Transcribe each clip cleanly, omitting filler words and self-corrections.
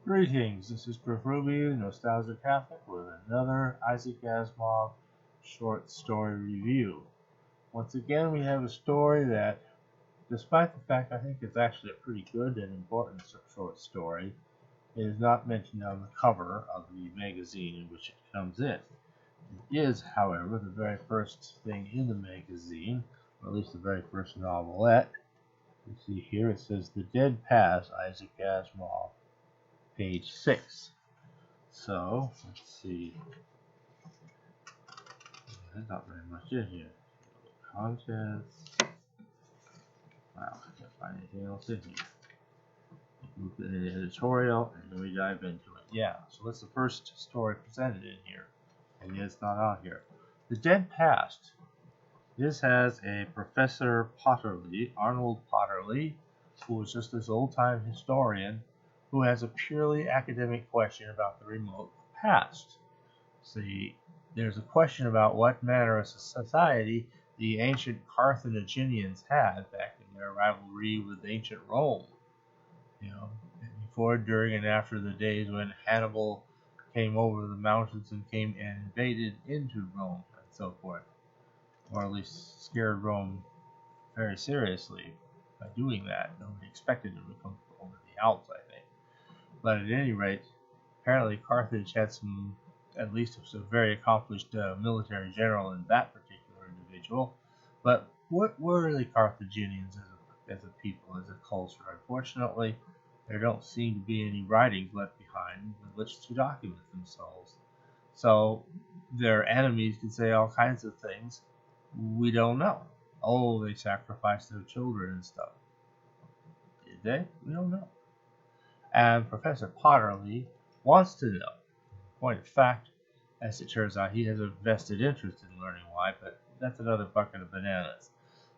Greetings, this is Ruby, Nostalgia Catholic, with another Isaac Asimov short story review. Once again, we have a story that, despite the fact I think it's actually a pretty good and important short story, is not mentioned on the cover of the magazine in which it comes in. It is, however, the very first thing in the magazine, or at least the very first novelette. You see here it says The Dead Past, Isaac Asimov, page 6. So, let's see. There's not very much in here. Contents. Wow, I can't find anything else in here. Move to the editorial, and then we dive into it. Yeah, so that's the first story presented in here. And yet it's not on here. The Dead Past. This has a Professor Potterly, Arnold Potterly, who is just this old-time historian, who has a purely academic question about the remote past. See, there's a question about what manner of society the ancient Carthaginians had back in their rivalry with ancient Rome. Before, during, and after the days when Hannibal came over the mountains and came and invaded into Rome and so forth, or at least scared Rome very seriously by doing that. Nobody expected them to come over the Alps, I think. But at any rate, apparently Carthage had at least a very accomplished military general in that particular individual. But what were the Carthaginians as a people, as a culture? Unfortunately, there don't seem to be any writings left behind with which to document themselves. So their enemies can say all kinds of things we don't know. Oh, they sacrificed their children and stuff. Did they? We don't know. And Professor Potterly wants to know. In point of fact, as it turns out, he has a vested interest in learning why, but that's another bucket of bananas.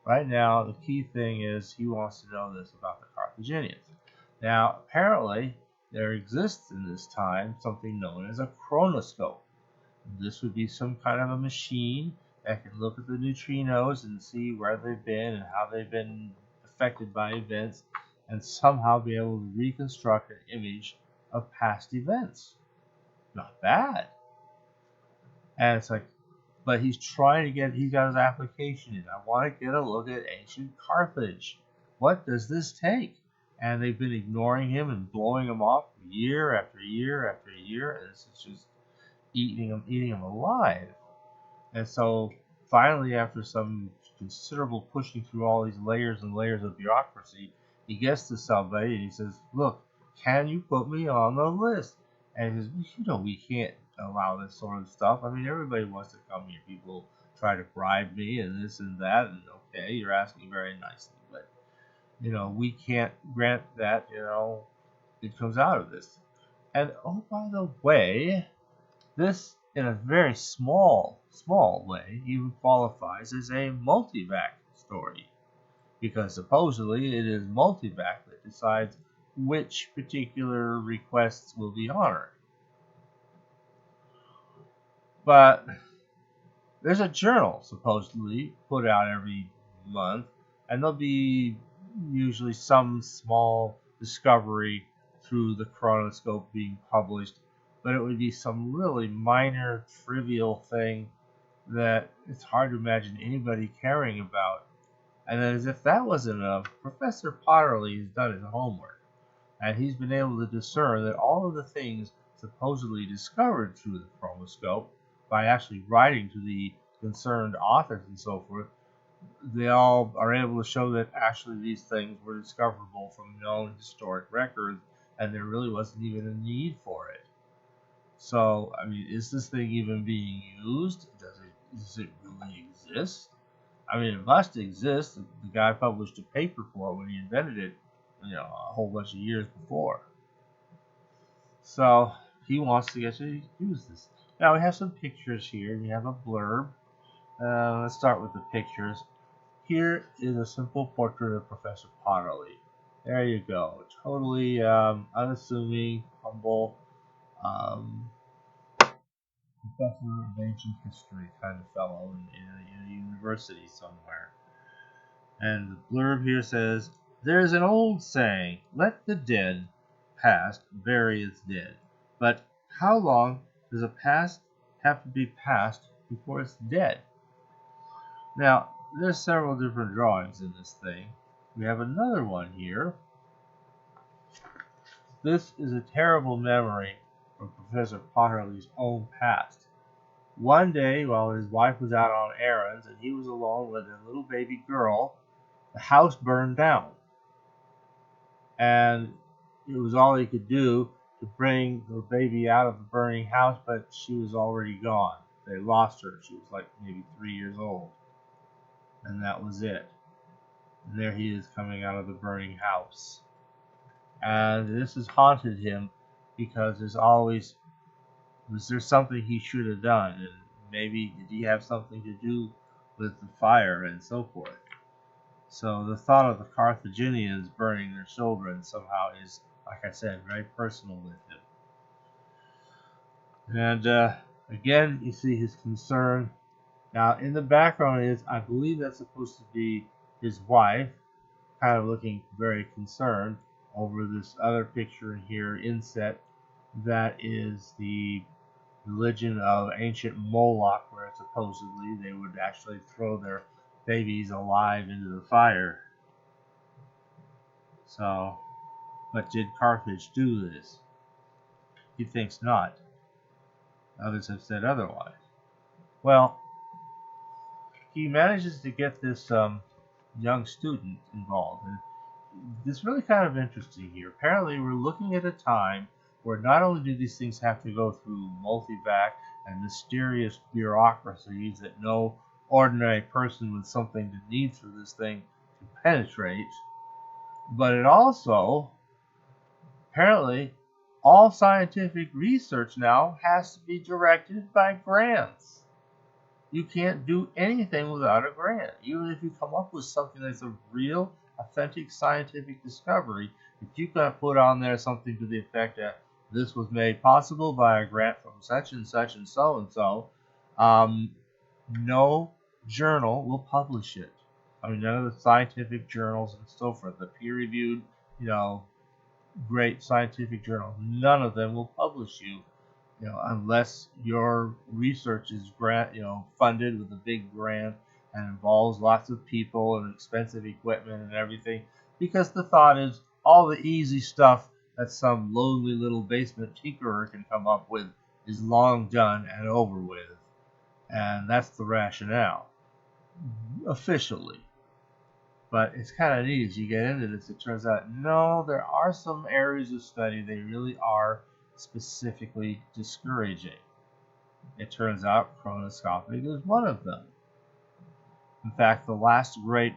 Right now, the key thing is he wants to know this about the Carthaginians. Now, apparently, there exists in this time something known as a chronoscope. This would be some kind of a machine that can look at the neutrinos and see where they've been and how they've been affected by events, and somehow be able to reconstruct an image of past events. Not bad. And it's like, but he's got his application in. I want to get a look at ancient Carthage. What does this take? And they've been ignoring him and blowing him off year after year after year, and this is just eating him alive. And so finally, after some considerable pushing through all these layers and layers of bureaucracy, he gets to somebody and he says, "Look, can you put me on the list?" And he says, we can't allow this sort of stuff. I mean, everybody wants to come here. People try to bribe me and this and that, and okay, you're asking very nicely, but we can't grant that. It comes out of this. And oh, by the way, this, in a very small way, even qualifies as a multivac story, because supposedly it is Multivac that decides which particular requests will be honored. But there's a journal supposedly put out every month, and there'll be usually some small discovery through the Chronoscope being published, but it would be some really minor, trivial thing that it's hard to imagine anybody caring about. And then, as if that wasn't enough, Professor Potterly has done his homework, and he's been able to discern that all of the things supposedly discovered through the Chronoscope, by actually writing to the concerned authors and so forth, they all are able to show that actually these things were discoverable from known historic records, and there really wasn't even a need for it. So, I mean, is this thing even being used? Does it really exist? I mean, it must exist. The guy published a paper for it when he invented it, a whole bunch of years before. So, he wants to get to use this. Now, we have some pictures here. We have a blurb. Let's start with the pictures. Here is a simple portrait of Professor Potterly. There you go. Totally unassuming, humble, professor of ancient history kind of fellow in a university somewhere. And the blurb here says, "There's an old saying, let the dead past, bury its dead. But how long does a past have to be passed before it's dead? Now, there's several different drawings in this thing. We have another one here. This is a terrible memory from Professor Potterly's own past. One day, while his wife was out on errands and he was alone with a little baby girl, the house burned down. And it was all he could do to bring the baby out of the burning house, but she was already gone. They lost her. She was like maybe 3 years old. And that was it. And there he is coming out of the burning house. And this has haunted him because was there something he should have done? And maybe did he have something to do with the fire and so forth? So the thought of the Carthaginians burning their children somehow is, like I said, very personal with him. And again, you see his concern. Now, in the background is, I believe that's supposed to be his wife, kind of looking very concerned over this other picture here, inset, that is the religion of ancient Moloch, where supposedly they would actually throw their babies alive into the fire. So, but did Carthage do this? He thinks not. Others have said otherwise. Well, he manages to get this young student involved. And this is really kind of interesting here. Apparently, we're looking at a time where not only do these things have to go through multivac and mysterious bureaucracies that no ordinary person with something to need through this thing can penetrate, but it also, apparently, all scientific research now has to be directed by grants. You can't do anything without a grant. Even if you come up with something that's a real, authentic scientific discovery, if you've got to put on there something to the effect that this was made possible by a grant from such and such and so, no journal will publish it. I mean, none of the scientific journals and so forth, the peer-reviewed, great scientific journals, none of them will publish you, unless your research is funded with a big grant and involves lots of people and expensive equipment and everything. Because the thought is all the easy stuff that some lonely little basement tinkerer can come up with is long done and over with. And that's the rationale, officially. But it's kind of neat as you get into this. It turns out, no, there are some areas of study they really are specifically discouraging. It turns out chronoscopy is one of them. In fact, the last great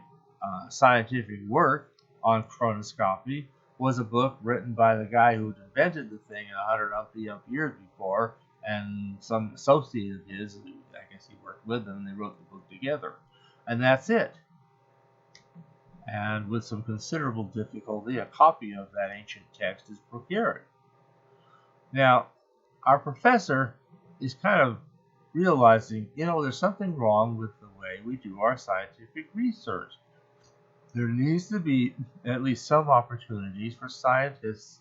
scientific work on chronoscopy was a book written by the guy who had invented the thing 100 up years before, and some associate of his, I guess he worked with them, and they wrote the book together. And that's it. And with some considerable difficulty, a copy of that ancient text is procured. Now, our professor is kind of realizing, there's something wrong with the way we do our scientific research. There needs to be at least some opportunities for scientists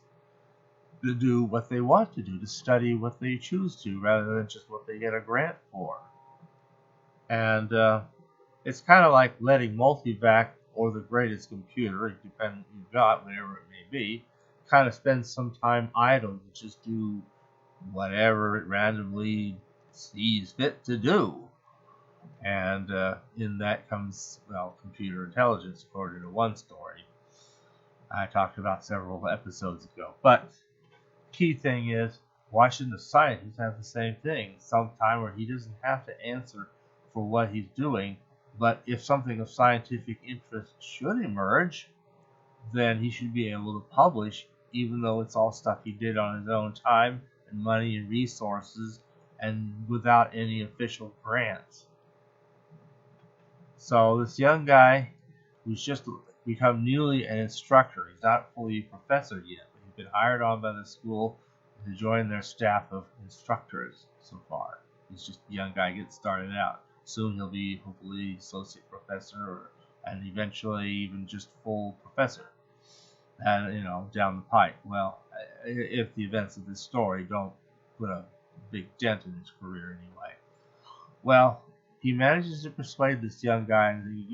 to do what they want to do, to study what they choose to, rather than just what they get a grant for. And it's kind of like letting Multivac or the greatest computer, depending you've got, whatever it may be, kind of spend some time idle to just do whatever it randomly sees fit to do. And in that comes, computer intelligence, according to one story I talked about several episodes ago. But key thing is, why shouldn't a scientist have the same thing? Sometime where he doesn't have to answer for what he's doing, but if something of scientific interest should emerge, then he should be able to publish, even though it's all stuff he did on his own time and money and resources and without any official grants. So this young guy who's just become newly an instructor, he's not fully a professor yet, but he's been hired on by the school to join their staff of instructors so far. He's just a young guy getting started out. Soon he'll be hopefully associate professor and eventually even just full professor, and down the pike. Well, if the events of this story don't put a big dent in his career anyway. Well, he manages to persuade this young guy, and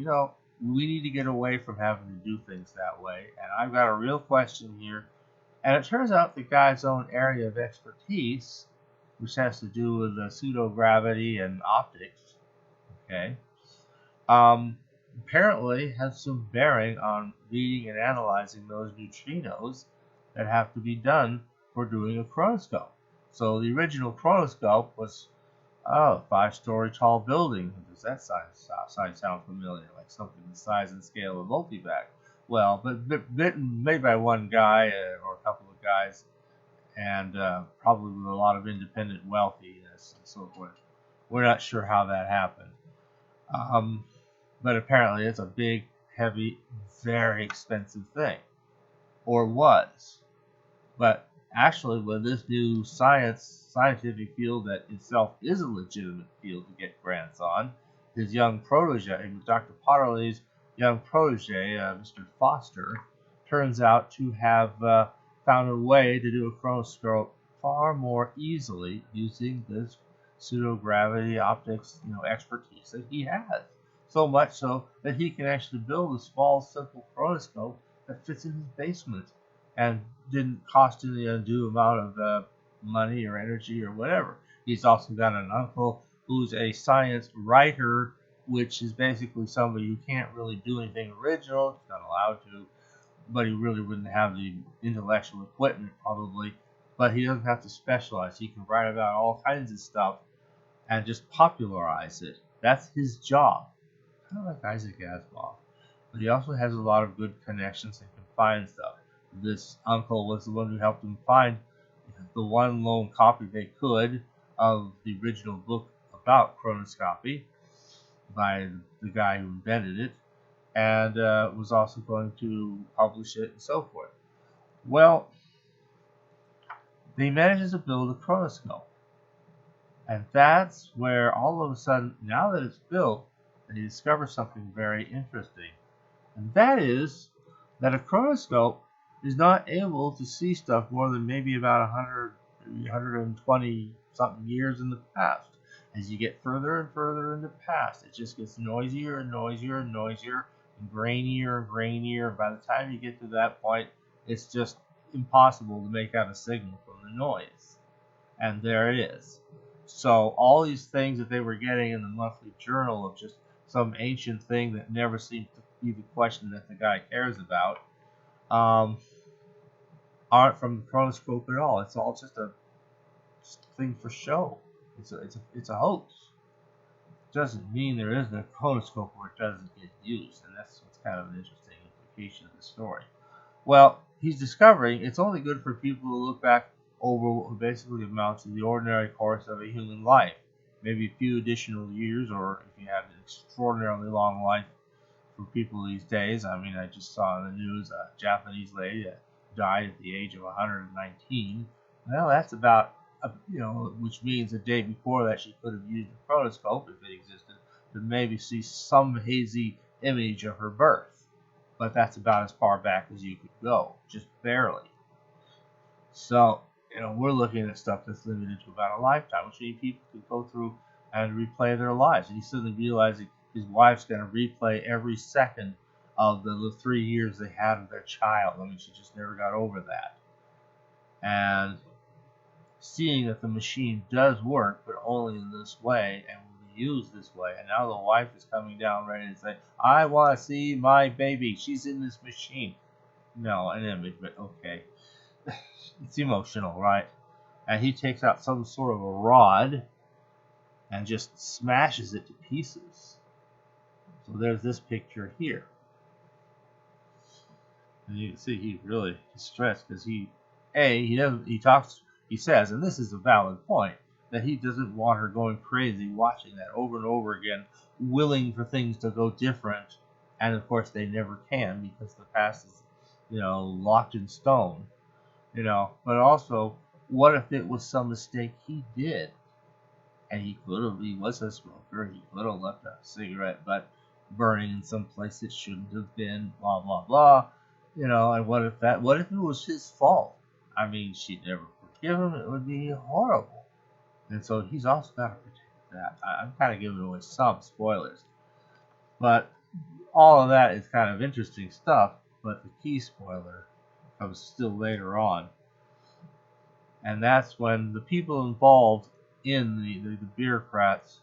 we need to get away from having to do things that way, and I've got a real question here. And it turns out the guy's own area of expertise, which has to do with pseudo-gravity and optics, okay, apparently has some bearing on reading and analyzing those neutrinos that have to be done for doing a chronoscope. So the original chronoscope was a 5-story tall building. Does that size sound familiar? Like something the size and scale of Multivac. Well, but made by one guy or a couple of guys, and probably with a lot of independent wealthiness and so forth. We're not sure how that happened. But apparently it's a big, heavy, very expensive thing. Or was. But actually, with this new scientific field that itself is a legitimate field to get grants on, his young protege, Dr. Potterly's young protege, Mr. Foster, turns out to have found a way to do a chronoscope far more easily using this pseudo-gravity optics expertise that he has. So much so that he can actually build a small, simple chronoscope that fits in his basement and didn't cost him the undue amount of money or energy or whatever. He's also got an uncle who's a science writer, which is basically somebody who can't really do anything original. He's not allowed to, but he really wouldn't have the intellectual equipment probably. But he doesn't have to specialize. He can write about all kinds of stuff and just popularize it. That's his job. Kind of like Isaac Asimov. But he also has a lot of good connections and can find stuff. This uncle was the one who helped him find the one lone copy they could of the original book about chronoscopy by the guy who invented it, and was also going to publish it and so forth. Well, they managed to build a chronoscope. And that's where all of a sudden, now that it's built, they discover something very interesting. And that is that a chronoscope is not able to see stuff more than maybe about 100, maybe 120 something years in the past. As you get further and further in the past, it just gets noisier and noisier and noisier, and grainier and grainier. By the time you get to that point, it's just impossible to make out a signal from the noise. And there it is. So all these things that they were getting in the monthly journal of just some ancient thing that never seems to be the question that the guy cares about, aren't from the chronoscope at all. It's all just a thing for show. It's a hoax. It doesn't mean there isn't a chronoscope where it doesn't get used, and that's what's kind of an interesting implication of the story. Well, he's discovering it's only good for people to look back over what basically amounts to the ordinary course of a human life. Maybe a few additional years, or if you have an extraordinarily long life for people these days. I mean, I just saw in the news a Japanese lady that died at the age of 119. Well, that's about, which means a day before that she could have used a chronoscope, if it existed, to maybe see some hazy image of her birth. But that's about as far back as you could go, just barely. So, we're looking at stuff that's limited to about a lifetime, which means people could go through and replay their lives. And he's suddenly realizing his wife's going to replay every second of the 3 years they had of their child. I mean, she just never got over that. And seeing that the machine does work, but only in this way, and will be used this way. And now the wife is coming down ready to say, I want to see my baby. She's in this machine. No, an image, but okay. It's emotional, right? And he takes out some sort of a rod and just smashes it to pieces. So there's this picture here. And you can see he's really distressed because he says, and this is a valid point, that he doesn't want her going crazy watching that over and over again, willing for things to go different. And of course they never can because the past is, locked in stone. But also, what if it was some mistake he did? And he was a smoker, he could have left a cigarette butt burning in some place it shouldn't have been, blah, blah, blah. And what if it was his fault? I mean, she'd never forgive him. It would be horrible. And so he's also got to protect that. I'm kind of giving away some spoilers. But all of that is kind of interesting stuff. But the key spoiler comes still later on. And that's when the people involved in the bureaucrats,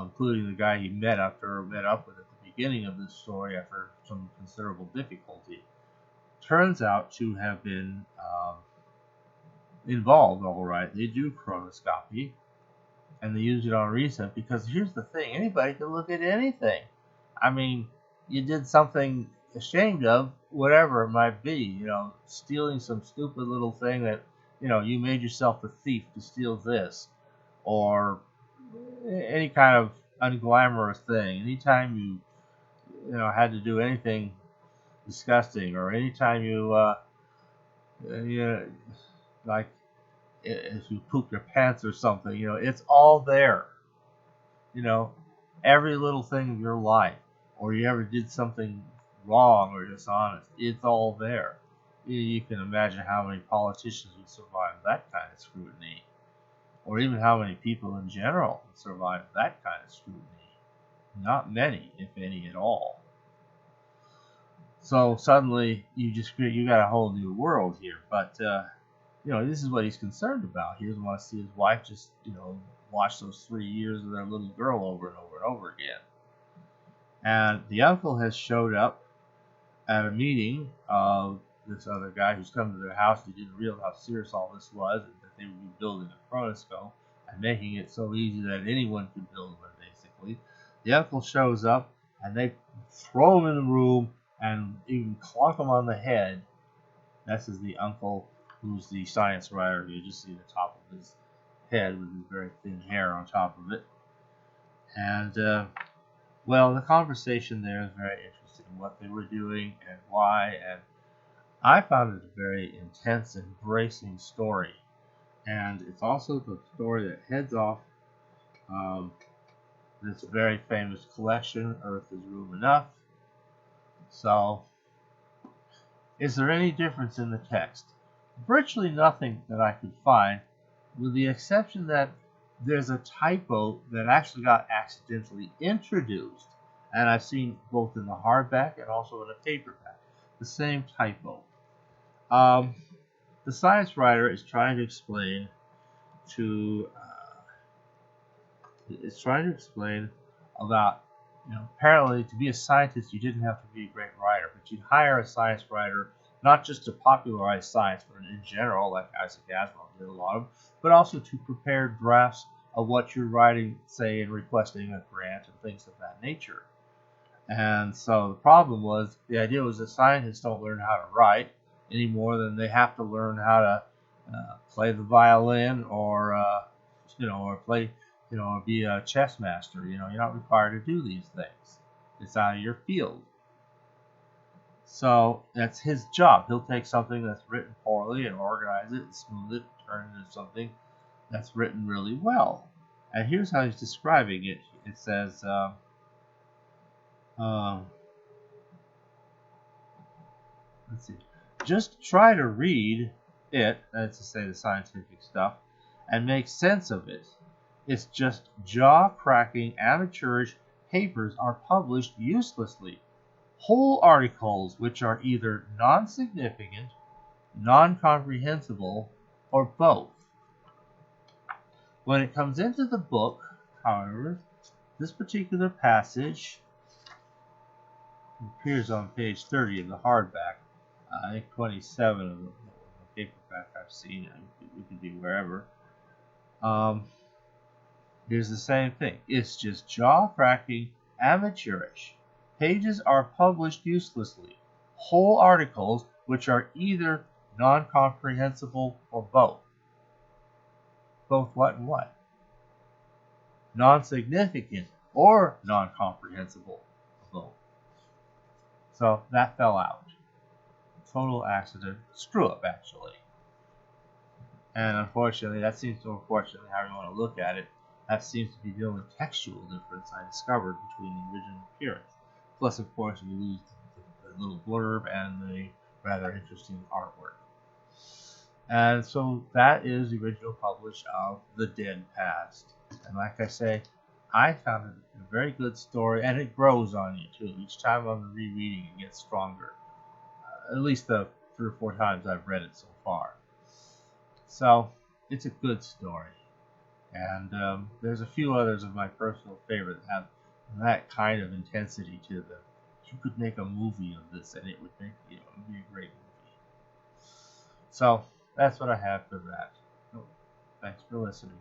including the guy he met up with at the beginning of this story after some considerable difficulty, turns out to have been involved, all right. They do chronoscopy, and they use it on reset because here's the thing: anybody can look at anything. I mean, you did something ashamed of, whatever it might be, stealing some stupid little thing that, you made yourself a thief to steal this, or any kind of unglamorous thing. Anytime you had to do anything disgusting, or anytime like if you poop your pants or something, it's all there. Every little thing of your life, or you ever did something wrong or dishonest, it's all there. You can imagine how many politicians would survive that kind of scrutiny, or even how many people in general would survive that kind of scrutiny. Not many, if any at all. So suddenly you got a whole new world here. But this is what he's concerned about. He doesn't want to see his wife just watch those 3 years of their little girl over and over and over again. And the uncle has showed up at a meeting of this other guy who's come to their house. He didn't realize how serious all this was, and that they would be building a chronoscope and making it so easy that anyone could build one, basically. The uncle shows up, and they throw him in the room and even clunk him on the head. This is the uncle who's the science writer. You just see the top of his head with his very thin hair on top of it. And, the conversation there is very interesting, what they were doing and why, and I found it a very intense and bracing story. And it's also the story that heads off this very famous collection, Earth is Room Enough. So, is there any difference in the text? Virtually nothing that I could find, with the exception that there's a typo that actually got accidentally introduced, and I've seen both in the hardback and also in a paperback, the same typo. The science writer is trying to explain about, apparently to be a scientist you didn't have to be a great writer, but you'd hire a science writer not just to popularize science, but in general, like Isaac Asimov did a lot of, but also to prepare drafts of what you're writing, say, and requesting a grant and things of that nature. And so the problem was, the idea was that scientists don't learn how to write any more than they have to learn how to play the violin, or play, or be a chess master. You're not required to do these things. It's out of your field. So that's his job. He'll take something that's written poorly and organize it and smooth it, turn it into something that's written really well. And here's how he's describing it. It says, let's see, just try to read it, that's to say the scientific stuff, and make sense of it. It's just jaw-cracking, amateurish papers are published uselessly. Whole articles which are either non-significant, non-comprehensible, or both. When it comes into the book, however, this particular passage appears on page 30 of the hardback. I think 27 of the paperback I've seen. It could be wherever. Here's the same thing. It's just jaw-cracking, amateurish. Pages are published uselessly. Whole articles which are either non-comprehensible or both. Both what and what? Non-significant or non-comprehensible or both. So that fell out. Total accident. Screw up, actually. And unfortunately, that seems to, unfortunately, how you want to look at it, that seems to be the only textual difference I discovered between the original appearance. Plus, of course, we lose the little blurb and the rather interesting artwork. And so that is the original publish of The Dead Past. And like I say, I found it a very good story, and it grows on you too. Each time I'm rereading, it gets stronger. At least the 3 or 4 times I've read it so far. So it's a good story. And there's a few others of my personal favorite that have that kind of intensity to them. You could make a movie of this, and it would make be a great movie. So that's what I have for that. Thanks for listening.